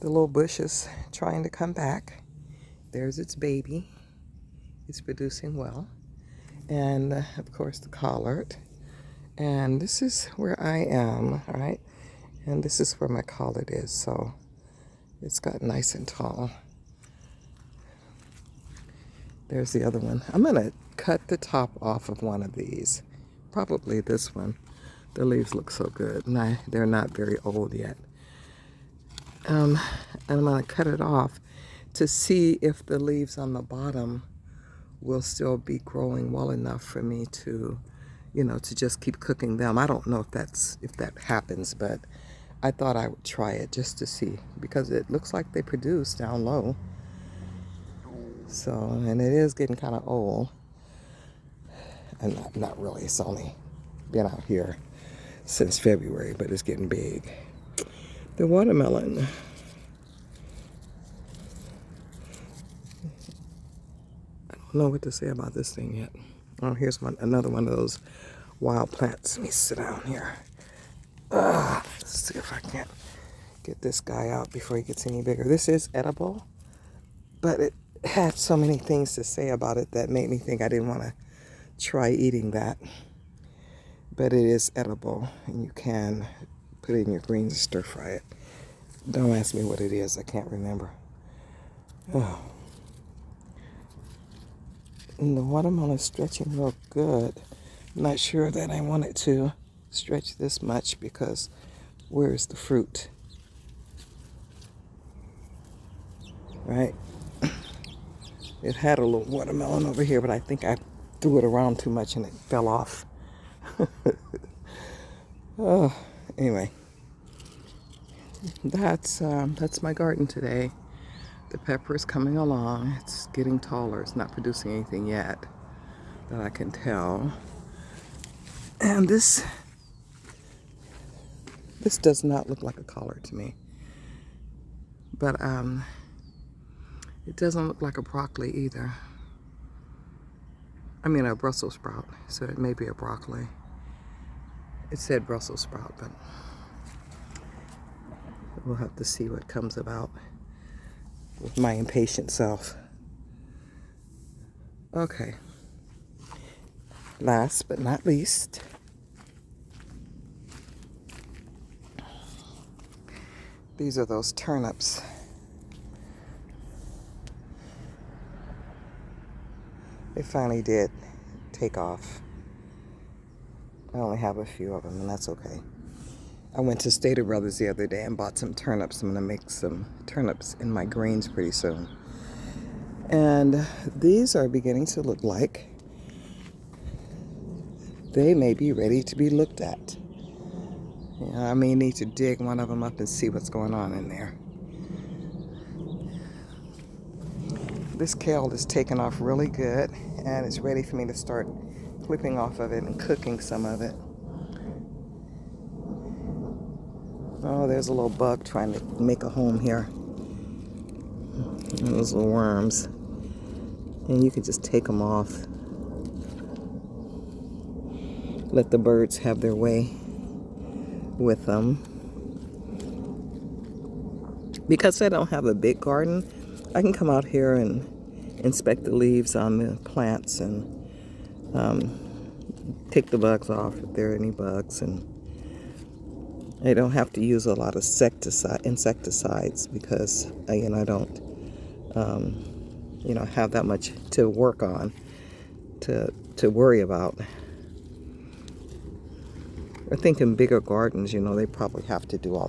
The little bush is trying to come back. There's its baby. It's producing well. And of course the collard. And this is where I am, all right? And this is where my collard is, so it's got nice and tall. There's the other one. I'm gonna cut the top off of one of these. Probably this one. The leaves look so good, and they're not very old yet. And I'm gonna cut it off to see if the leaves on the bottom will still be growing well enough for me to, to just keep cooking them. I don't know if that happens, but I thought I would try it just to see, because it looks like they produce down low. So, and it is getting kind of old. And not really, it's only been out here since February, but it's getting big. The watermelon. I don't know what to say about this thing yet. Oh, here's another one of those wild plants. Let me sit down here. Let's see if I can't get this guy out before he gets any bigger. This is edible, but it had so many things to say about it that made me think I didn't want to try eating that. But it is edible, and you can put it in your greens and stir fry it. Don't ask me what it is, I can't remember. Oh. And the watermelon is stretching real good. I'm not sure that I want it to stretch this much, because where is the fruit? Right? It had a little watermelon over here, but I think I threw it around too much and it fell off. Oh, anyway, that's my garden today. The pepper is coming along. It's getting taller. It's not producing anything yet that I can tell. And this does not look like a collard to me. But it doesn't look like a broccoli either. I mean a Brussels sprout, so it may be a broccoli. It said Brussels sprout, but we'll have to see what comes about with my impatient self. Okay. Last but not least, these are those turnips. They finally did take off. I only have a few of them, and that's okay. I went to Stater Brothers the other day and bought some turnips. I'm going to make some turnips in my greens pretty soon. And these are beginning to look like they may be ready to be looked at. I may need to dig one of them up and see what's going on in there. This kale is taking off really good, and it's ready for me to start clipping off of it and cooking some of it. Oh, there's a little bug trying to make a home here. Those little worms. And you can just take them off. Let the birds have their way with them. Because I don't have a big garden, I can come out here and inspect the leaves on the plants and take the bugs off if there are any bugs. And I don't have to use a lot of insecticides because, I don't, have that much to work on, to worry about. I think in bigger gardens, they probably have to do all